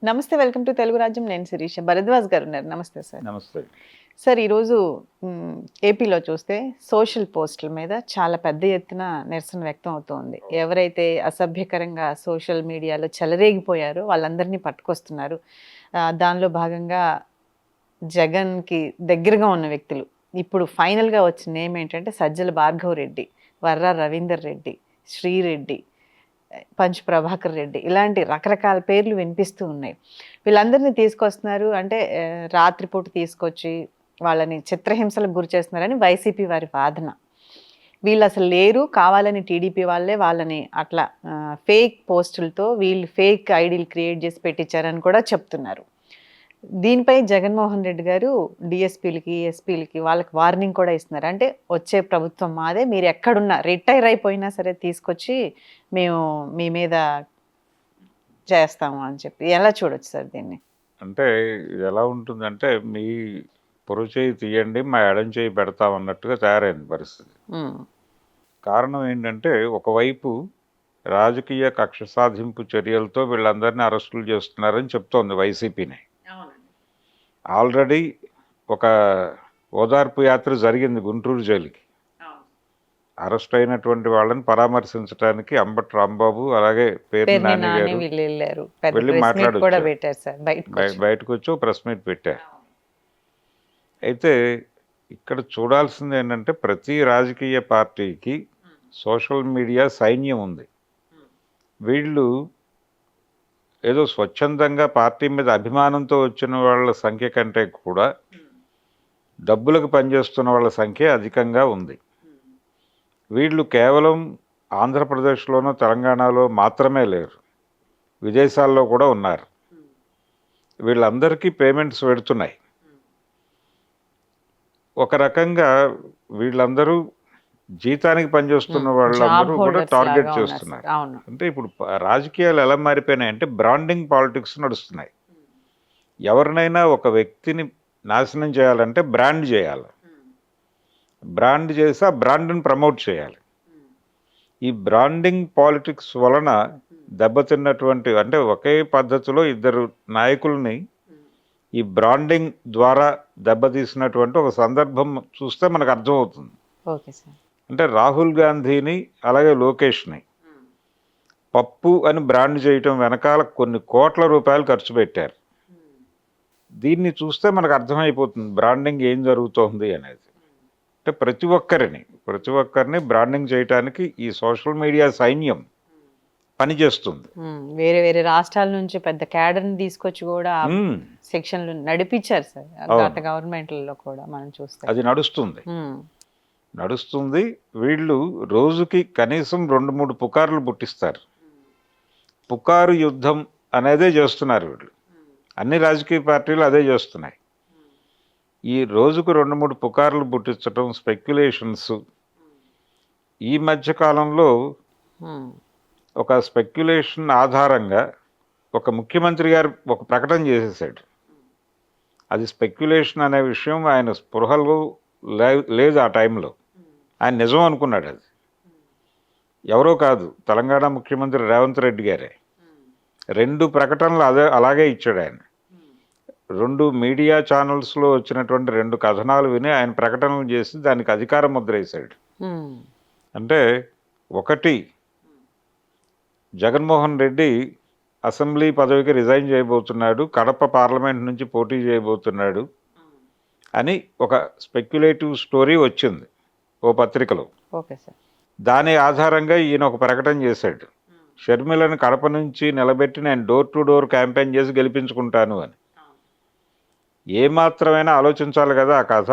నమస్తే. Welcome to Telugu రాజ్యం. నేను శిరీష. భరద్వాజ్ గారు ఉన్నారు. నమస్తే సార్. నమస్తే. సార్ ఈరోజు ఏపీలో చూస్తే సోషల్ పోస్టుల మీద చాలా పెద్ద ఎత్తున నిరసన వ్యక్తం అవుతోంది. ఎవరైతే అసభ్యకరంగా సోషల్ మీడియాలో చెలరేగిపోయారో వాళ్ళందరినీ పట్టుకొస్తున్నారు. దానిలో భాగంగా జగన్‌కి దగ్గరగా ఉన్న వ్యక్తులు. ఇప్పుడు ఫైనల్‌గా వచ్చిన నేమ్ ఏంటంటే సజ్జల భార్గవరెడ్డి, వర్రా రవీందర్ రెడ్డి, శ్రీరెడ్డి, పంచ్ ప్రభాకర్ రెడ్డి ఇలాంటి రకరకాల పేర్లు వినిపిస్తూ ఉన్నాయి. వీళ్ళందరినీ తీసుకొస్తున్నారు అంటే రాత్రిపూట తీసుకొచ్చి వాళ్ళని చిత్రహింసలకు గురి చేస్తున్నారని వైసీపీ వారి వాదన. వీళ్ళు అసలు లేరు, కావాలని టీడీపీ వాళ్ళే వాళ్ళని అట్లా ఫేక్ పోస్టులతో వీళ్ళు ఫేక్ ఐడీలు క్రియేట్ చేసి పెట్టించారని కూడా చెప్తున్నారు. దీనిపై జగన్మోహన్ రెడ్డి గారు డిఎస్పీలకి, ఎస్పీలకి వాళ్ళకి వార్నింగ్ కూడా ఇస్తున్నారు. అంటే వచ్చే ప్రభుత్వం మాదే, మీరు ఎక్కడున్నా రిటైర్ అయిపోయినా సరే తీసుకొచ్చి మేము మీ మీద చేస్తాము అని చెప్పి. ఎలా చూడొచ్చు సార్ దీన్ని? అంటే ఎలా ఉంటుందంటే మీ పొరుగు చేయి తీయండి, మా ఎడం చేయి పెడతాం అన్నట్టుగా తయారైంది పరిస్థితి. కారణం ఏంటంటే ఒకవైపు రాజకీయ కక్ష సాధింపు చర్యలతో వీళ్ళందరినీ అరెస్టులు చేస్తున్నారని చెప్తోంది వైసీపీని. ఆల్రెడీ ఒక ఓదార్పు యాత్ర జరిగింది గుంటూరు జైలుకి. అరెస్ట్ అయినటువంటి వాళ్ళని పరామర్శించడానికి అంబటి రాంబాబు అలాగే పేర్ని నాని గారు వెళ్ళి మాట్లాడొచ్చు, బయటకు వచ్చి ప్రెస్ మీట్ పెట్టారు. అయితే ఇక్కడ చూడాల్సింది ఏంటంటే ప్రతి రాజకీయ పార్టీకి సోషల్ మీడియా సైన్యం ఉంది. వీళ్ళు ఏదో స్వచ్ఛందంగా పార్టీ మీద అభిమానంతో వచ్చిన వాళ్ళ సంఖ్య కంటే కూడా డబ్బులకు పనిచేస్తున్న వాళ్ళ సంఖ్య అధికంగా ఉంది. వీళ్ళు కేవలం ఆంధ్రప్రదేశ్లోనూ తెలంగాణలో మాత్రమే లేరు, విదేశాల్లో కూడా ఉన్నారు. వీళ్ళందరికీ పేమెంట్స్ పెడుతున్నాయి. ఒక రకంగా వీళ్ళందరూ జీతానికి పనిచేస్తున్న వాళ్ళందరూ కూడా టార్గెట్ చేస్తున్నారు. అంటే ఇప్పుడు రాజకీయాలు ఎలా మారిపోయినాయంటే బ్రాండింగ్ పాలిటిక్స్ నడుస్తున్నాయి. ఎవరినైనా ఒక వ్యక్తిని నాశనం చేయాలంటే బ్రాండ్ చేయాలి, బ్రాండ్ చేసి ఆ బ్రాండ్ని ప్రమోట్ చేయాలి. ఈ బ్రాండింగ్ పాలిటిక్స్ వలన దెబ్బతిన్నటువంటి అంటే ఒకే పద్ధతిలో ఇద్దరు నాయకుల్ని ఈ బ్రాండింగ్ ద్వారా దెబ్బతీసినటువంటి ఒక సందర్భం చూస్తే మనకు అర్థమవుతుంది. అంటే రాహుల్ గాంధీని అలాగే లోకేష్ని పప్పు అని బ్రాండ్ చేయటం వెనకాల కొన్ని కోట్ల రూపాయలు ఖర్చు పెట్టారు. దీన్ని చూస్తే మనకు అర్థమైపోతుంది బ్రాండింగ్ ఏం జరుగుతోంది అనేది. అంటే ప్రతి ఒక్కరిని బ్రాండింగ్ చేయడానికి ఈ సోషల్ మీడియా సైన్యం పనిచేస్తుంది. వేరే వేరే రాష్ట్రాల నుంచి పెద్ద క్యాడర్ని తీసుకొచ్చి కూడా సెక్షన్లు నడిపించారు సార్. గత గవర్నమెంట్లలో కూడా మనం చూస్తే అది నడుస్తుంది. వీళ్ళు రోజుకి కనీసం 2-3 పుకార్లు పుట్టిస్తారు. పుకారు యుద్ధం అనేదే చేస్తున్నారు వీళ్ళు. అన్ని రాజకీయ పార్టీలు అదే చేస్తున్నాయి. ఈ రోజుకు 2-3 పుకార్లు పుట్టించడం, స్పెక్యులేషన్స్. ఈ మధ్యకాలంలో ఒక స్పెక్యులేషన్ ఆధారంగా ఒక ముఖ్యమంత్రి గారు ఒక ప్రకటన చేసేసాడు. అది స్పెక్యులేషన్ అనే విషయం ఆయన స్పృహలో లేదు ఆ టైంలో. ఆయన నిజం అనుకున్నాడు. అది ఎవరో కాదు, తెలంగాణ ముఖ్యమంత్రి రేవంత్ రెడ్డి గారే. 2 ప్రకటనలు అలాగే ఇచ్చాడు ఆయన. 2 మీడియా ఛానల్స్లో వచ్చినటువంటి 2 కథనాలు విని ఆయన ప్రకటనలు చేసి దానికి అధికార ముద్ర వేశాడు. అంటే ఒకటి, జగన్మోహన్ రెడ్డి అసెంబ్లీ పదవికి రిజైన్ చేయబోతున్నాడు, కడప పార్లమెంట్ నుంచి పోటీ చేయబోతున్నాడు అని ఒక స్పెక్యులేటివ్ స్టోరీ వచ్చింది ఓ పత్రికలో. దాని ఆధారంగా ఈయన ఒక ప్రకటన చేశాడు. షర్మిలను కడప నుంచి నిలబెట్టి నేను డోర్ టు డోర్ క్యాంపెయిన్ చేసి గెలిపించుకుంటాను అని. ఏమాత్రమైనా ఆలోచించాలి కదా ఆ కథ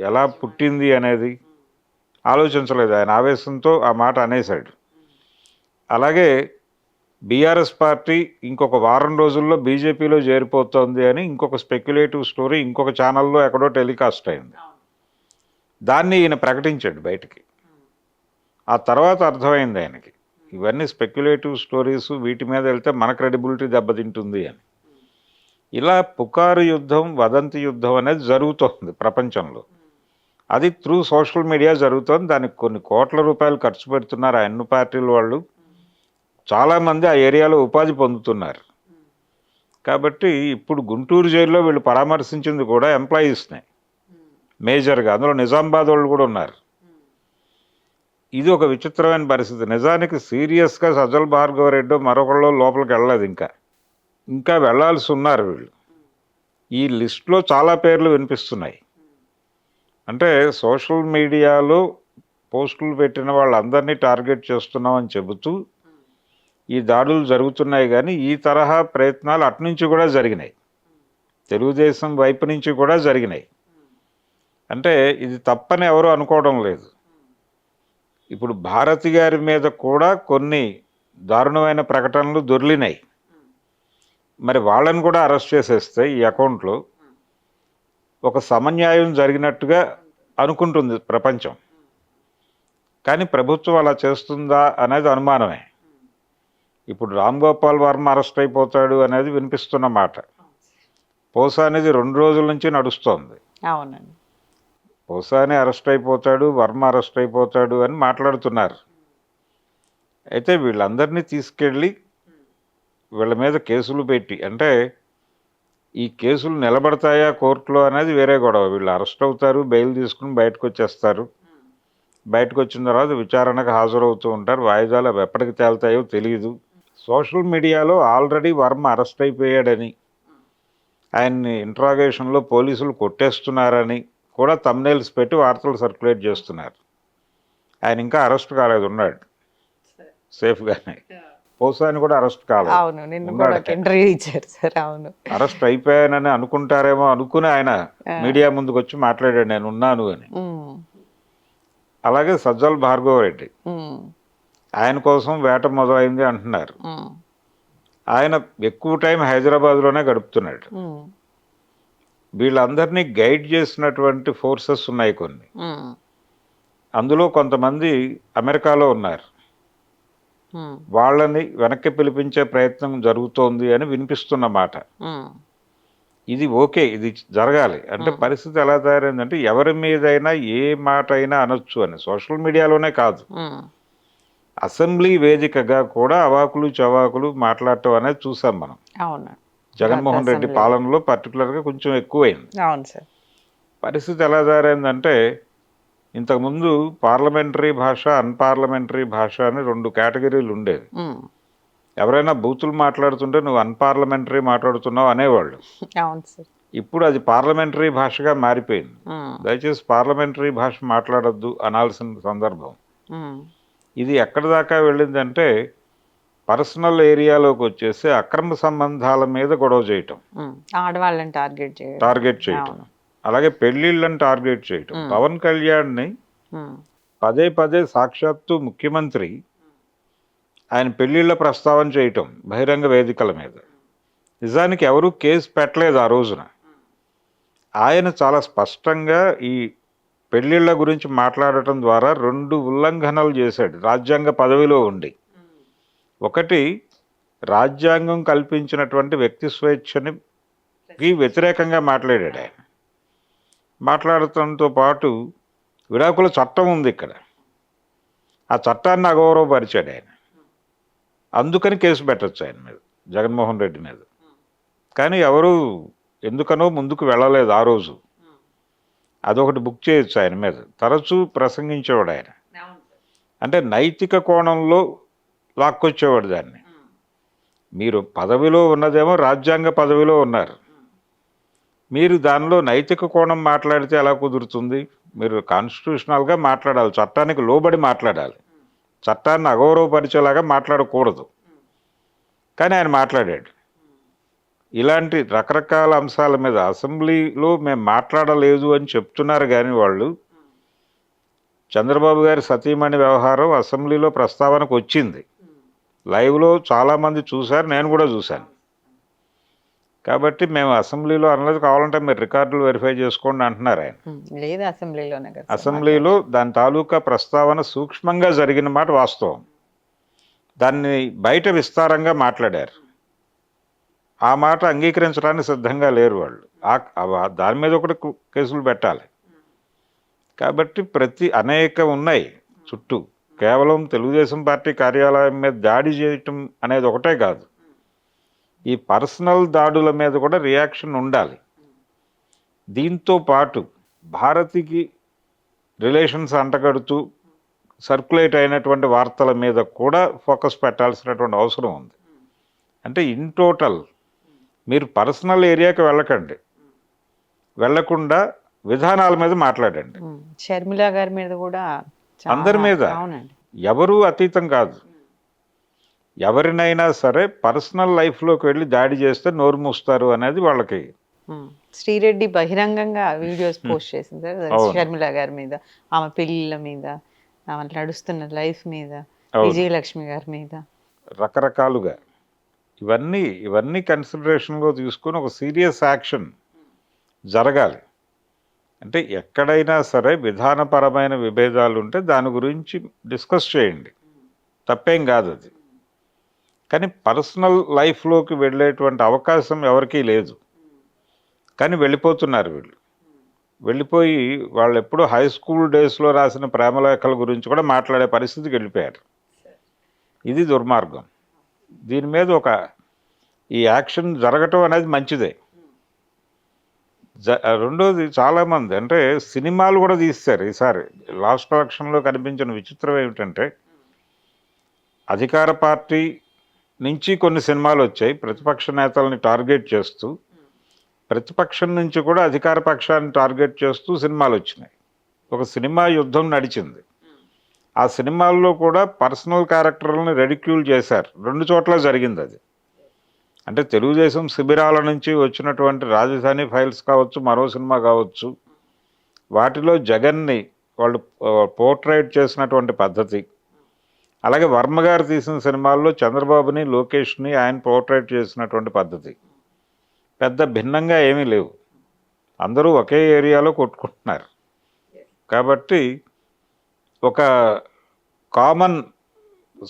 ఎలా పుట్టింది అనేది. ఆలోచించలేదు. ఆయన ఆవేశంతో ఆ మాట అనేశాడు. అలాగే బీఆర్ఎస్ పార్టీ ఇంకొక వారం రోజుల్లో బీజేపీలో చేరిపోతుంది అని ఇంకొక స్పెక్యులేటివ్ స్టోరీ ఇంకొక ఛానల్లో ఎక్కడో టెలికాస్ట్ అయింది. దాన్ని ఈయన ప్రకటించాడు బయటికి. ఆ తర్వాత అర్థమైంది ఆయనకి ఇవన్నీ స్పెక్యులేటివ్ స్టోరీస్, వీటి మీద వెళ్తే మన క్రెడిబిలిటీ దెబ్బతింటుంది అని. ఇలా పుకారు యుద్ధం, వదంతి యుద్ధం అనేది జరుగుతోంది ప్రపంచంలో. అది త్రూ సోషల్ మీడియా జరుగుతోంది. దానికి కొన్ని కోట్ల రూపాయలు ఖర్చు పెడుతున్నారు ఆ అన్ని పార్టీల వాళ్ళు. చాలామంది ఆ ఏరియాలో ఉపాధి పొందుతున్నారు. కాబట్టి ఇప్పుడు గుంటూరు జైల్లో వీళ్ళు పరామర్శించింది కూడా ఎంప్లాయీస్నే మేజర్గా, అందులో నిజామాబాద్ వాళ్ళు కూడా ఉన్నారు. ఇది ఒక విచిత్రమైన పరిస్థితి. నిజానికి సీరియస్గా సజ్జల భార్గవరెడ్డి మరొకళ్ళు లోపలికి వెళ్ళలేదు, ఇంకా వెళ్ళాల్సి ఉన్నారు వీళ్ళు. ఈ లిస్టులో చాలా పేర్లు వినిపిస్తున్నాయి. అంటే సోషల్ మీడియాలో పోస్టులు పెట్టిన వాళ్ళందరినీ టార్గెట్ చేస్తున్నామని చెబుతూ ఈ దాడులు జరుగుతున్నాయి. కానీ ఈ తరహా ప్రయత్నాలు అటునుంచి కూడా జరిగినాయి, తెలుగుదేశం వైపు నుంచి కూడా జరిగినాయి. అంటే ఇది తప్పని ఎవరు అనుకోవడం లేదు. ఇప్పుడు భారతి గారి మీద కూడా కొన్ని దారుణమైన ప్రకటనలు దొర్లినాయి. మరి వాళ్ళని కూడా అరెస్ట్ చేసేస్తే ఈ అకౌంట్లో ఒక సమన్యాయం జరిగినట్టుగా అనుకుంటుంది ప్రపంచం. కానీ ప్రభుత్వం అలా చేస్తుందా అనేది అనుమానమే. ఇప్పుడు రామ్ గోపాల్ వర్మ అరెస్ట్ అయిపోతాడు అనేది వినిపిస్తున్న మాట. పోసానిది 2 రోజుల నుంచి నడుస్తోంది. అవునండి. పోసాని అరెస్ట్ అయిపోతాడు, వర్మ అరెస్ట్ అయిపోతాడు అని మాట్లాడుతున్నారు. అయితే వీళ్ళందరినీ తీసుకెళ్ళి వీళ్ళ మీద కేసులు పెట్టి, అంటే ఈ కేసులు నిలబడతాయా కోర్టులో అనేది వేరే గొడవ. వీళ్ళు అరెస్ట్ అవుతారు, బెయిల్ తీసుకుని బయటకు వచ్చేస్తారు. బయటకు వచ్చిన తర్వాత విచారణకు హాజరవుతూ ఉంటారు. వాయిదాలు అవి ఎప్పటికి తేలుతాయో తెలియదు. సోషల్ మీడియాలో ఆల్రెడీ వర్మ అరెస్ట్ అయిపోయాడని, ఆయన్ని ఇంట్రాగేషన్లో పోలీసులు కొట్టేస్తున్నారని కూడా థంబ్నెయిల్స్ పెట్టి వార్తలు సర్క్యులేట్ చేస్తున్నారు. ఆయన ఇంకా అరెస్ట్ కాలేదు, ఉన్నాడు సేఫ్గానే. పోసాని కూడా అరెస్ట్ కాలేదు. అవును, నిన్ను కూడా ఒక ఇంటర్వ్యూ ఇచ్చారు సార్. అవును, అరెస్ట్ అయిపోయానని అనుకుంటారేమో అనుకుని ఆయన మీడియా ముందుకు వచ్చి మాట్లాడాడు, నేను ఉన్నాను అని. అలాగే సజ్జల భార్గవరెడ్డి, ఆయన కోసం వేట మొదలైంది అంటున్నారు. ఆయన ఎక్కువ టైం హైదరాబాద్లోనే గడుపుతున్నాడు. వీళ్ళందరినీ గైడ్ చేసినటువంటి ఫోర్సెస్ ఉన్నాయి కొన్ని. అందులో కొంతమంది అమెరికాలో ఉన్నారు. వాళ్ళని వెనక్కి పిలిపించే ప్రయత్నం జరుగుతోంది అని వినిపిస్తున్న మాట. ఇది ఓకే, ఇది జరగాలి. అంటే పరిస్థితి ఎలా తయారైందంటే ఎవరి మీదైనా ఏ మాట అయినా అనొచ్చు అని. సోషల్ మీడియాలోనే కాదు, అసెంబ్లీ వేదికగా కూడా అవాకులు చవాకులు మాట్లాడటం అనేది చూసాం మనం. అవును, జగన్మోహన్ రెడ్డి పాలనలో పర్టికులర్గా కొంచెం ఎక్కువైంది. అవును సార్. పరిస్థితి ఎలా తయారైందంటే ఇంతకుముందు పార్లమెంటరీ భాష, అన్పార్లమెంటరీ భాష అని 2 కేటగిరీలు ఉండేవి. ఎవరైనా బూతులు మాట్లాడుతుంటే నువ్వు అన్పార్లమెంటరీ మాట్లాడుతున్నావు అనేవాళ్ళు. అవును సార్. ఇప్పుడు అది పార్లమెంటరీ భాషగా మారిపోయింది. దయచేసి పార్లమెంటరీ భాష మాట్లాడొద్దు అనాల్సిన సందర్భం. ఇది ఎక్కడి దాకా వెళ్ళిందంటే పర్సనల్ ఏరియాలోకి వచ్చేసి అక్రమ సంబంధాల మీద గొడవ చేయటం, ఆడవాళ్ళని టార్గెట్ చేయటం, అలాగే పెళ్లిళ్ళని టార్గెట్ చేయటం. పవన్ కళ్యాణ్ని పదే పదే సాక్షాత్తు ముఖ్యమంత్రి ఆయన పెళ్లిళ్ళ ప్రస్తావన చేయటం బహిరంగ వేదికల మీద. నిజానికి ఎవరు కేసు పెట్టలేదు ఆ రోజున. ఆయన చాలా స్పష్టంగా ఈ పెళ్లిళ్ళ గురించి మాట్లాడటం ద్వారా 2 ఉల్లంఘనలు చేశాడు రాజ్యాంగ పదవిలో ఉండి. ఒకటి, రాజ్యాంగం కల్పించినటువంటి వ్యక్తి స్వేచ్ఛకి వ్యతిరేకంగా మాట్లాడాడు ఆయన. మాట్లాడటంతో పాటు విడాకుల చట్టం ఉంది ఇక్కడ, ఆ చట్టాన్ని అగౌరవపరిచాడు ఆయన. అందుకని కేసు పెట్టచ్చు ఆయన మీద, జగన్మోహన్ రెడ్డి మీద. కానీ ఎవరు ఎందుకనో ముందుకు వెళ్ళలేదు ఆ రోజు. అదొకటి బుక్ చేయొచ్చు ఆయన మీద. తరచూ ప్రసంగించేవాడు ఆయన, అంటే నైతిక కోణంలో లాక్కొచ్చేవాడు దాన్ని. మీరు పదవిలో ఉన్నదేమో రాజ్యాంగ పదవిలో ఉన్నారు, మీరు దానిలో నైతిక కోణం మాట్లాడితే ఎలా కుదురుతుంది? మీరు కాన్స్టిట్యూషనల్గా మాట్లాడాలి, చట్టానికి లోబడి మాట్లాడాలి, చట్టాన్ని అగౌరవపరిచేలాగా మాట్లాడకూడదు. కానీ ఆయన మాట్లాడాడు. ఇలాంటి రకరకాల అంశాల మీద అసెంబ్లీలో మేము మాట్లాడలేదు అని చెప్తున్నారు. కానీ వాళ్ళు చంద్రబాబు గారి సతీమణి వ్యవహారం అసెంబ్లీలో ప్రస్తావనకు వచ్చింది. లైవ్లో చాలామంది చూశారు, నేను కూడా చూశాను. కాబట్టి మేము అసెంబ్లీలో అనలేదు, కావాలంటే మీరు రికార్డులు వెరిఫై చేసుకోండి అంటున్నారు ఆయన. లేదు, అసెంబ్లీలో దాని తాలూకా ప్రస్తావన సూక్ష్మంగా జరిగిన మాట వాస్తవం. దాన్ని బయట విస్తారంగా మాట్లాడారు. ఆ మాట అంగీకరించడానికి సిద్ధంగా లేరు వాళ్ళు. దాని మీద ఒకటి కేసులు పెట్టాలి. కాబట్టి అనేక ఉన్నాయి చుట్టూ. కేవలం తెలుగుదేశం పార్టీ కార్యాలయం మీద దాడి చేయటం అనేది ఒకటే కాదు. ఈ పర్సనల్ దాడుల మీద కూడా రియాక్షన్ ఉండాలి. దీంతో పాటు భారతికి రిలేషన్స్ అంటగడుతూ సర్క్యులేట్ అయినటువంటి వార్తల మీద కూడా ఫోకస్ పెట్టాల్సినటువంటి అవసరం ఉంది. అంటే ఇన్ టోటల్ మీరు పర్సనల్ ఏరియాకి వెళ్ళకండి, వెళ్ళకుండా విధానాల మీద మాట్లాడండి. షర్మిల గారి మీద కూడా అందరి మీద, అవునండి, ఎవరూ అతీతం కాదు. ఎవరినైనా సరే పర్సనల్ లైఫ్లోకి వెళ్ళి దాడి చేస్తే నోరు మూస్తారు అనేది వాళ్ళకి. శ్రీరెడ్డి బహిరంగంగా వీడియోస్ పోస్ట్ చేసింది సార్ అవును. షర్మిల గారి మీద, ఆమె పెళ్ళిళ్ళ మీద, ఆమె నడుస్తున్న లైఫ్ మీద, అవును. విజయలక్ష్మి గారి మీద రకరకాలుగా ఇవన్నీ కన్సిడరేషన్లో తీసుకొని ఒక సీరియస్ యాక్షన్ జరగాలి. అంటే ఎక్కడైనా సరే విధానపరమైన విభేదాలు ఉంటే దాని గురించి డిస్కస్ చేయండి, తప్పేం కాదు అది. కానీ పర్సనల్ లైఫ్లోకి వెళ్ళేటువంటి అవకాశం ఎవరికీ లేదు. కానీ వెళ్ళిపోతున్నారు వీళ్ళు. వెళ్ళిపోయి వాళ్ళు ఎప్పుడూ హై స్కూల్ డేస్లో రాసిన ప్రేమలేఖల గురించి కూడా మాట్లాడే పరిస్థితికి వెళ్ళిపోయారు. ఇది దుర్మార్గం. దీని మీద ఈ యాక్షన్ జరగటం అనేది మంచిదే. రెండోది, చాలామంది అంటే సినిమాలు కూడా తీస్తారు. ఈసారి లాస్ట్ ఎలక్షన్లో కనిపించిన విచిత్రం ఏమిటంటే అధికార పార్టీ నుంచి కొన్ని సినిమాలు వచ్చాయి ప్రతిపక్ష నేతల్ని టార్గెట్ చేస్తూ, ప్రతిపక్షం నుంచి కూడా అధికార పక్షాన్ని టార్గెట్ చేస్తూ సినిమాలు వచ్చినాయి. ఒక సినిమా యుద్ధం నడిచింది. ఆ సినిమాల్లో కూడా పర్సనల్ క్యారెక్టర్లను రెడిక్యూల్ చేశారు. 2 చోట్ల జరిగింది అది. అంటే తెలుగుదేశం శిబిరాల నుంచి వచ్చినటువంటి రాజధాని ఫైల్స్ కావచ్చు, మరో సినిమా కావచ్చు, వాటిలో జగన్ని వాళ్ళు పోర్ట్రేట్ చేసినటువంటి పద్ధతి, అలాగే వర్మ గారు తీసిన సినిమాల్లో చంద్రబాబుని, లోకేష్ని ఆయన పోర్ట్రేట్ చేసినటువంటి పద్ధతి పెద్ద భిన్నంగా ఏమీ లేవు. అందరూ ఒకే ఏరియాలో కొట్టుకుంటున్నారు. కాబట్టి ఒక కామన్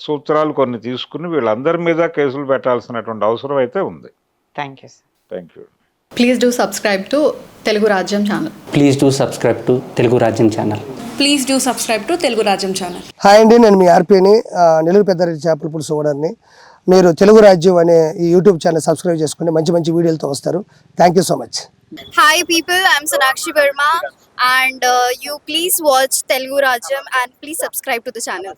సూత్రాలు కొన్ని తీసుకుని వీళ్ళందరి మీద కేసులు పెట్టాల్సినటువంటి అవసరం అయితే ఉంది. Thank you sir. Thank you. Please do subscribe to Telugu Rajyam channel. Please do subscribe to Telugu Rajyam channel. Please do subscribe to Telugu Rajyam channel. Hi అండి, నేను మీ ఆర్పీని, నెల్లూరు పెద్దారెడ్డి చేపల పులుసు ఓనర్ని. మీరు తెలుగు రాజ్యం అనే ఈ యూట్యూబ్ ఛానల్ సబ్స్క్రైబ్ చేసుకుని మంచి మంచి వీడియోలతో వస్తారు. Thank you so much. Hi people, I'm Sonakshi Verma and you please watch Telugu Rajyam and please subscribe to the channel.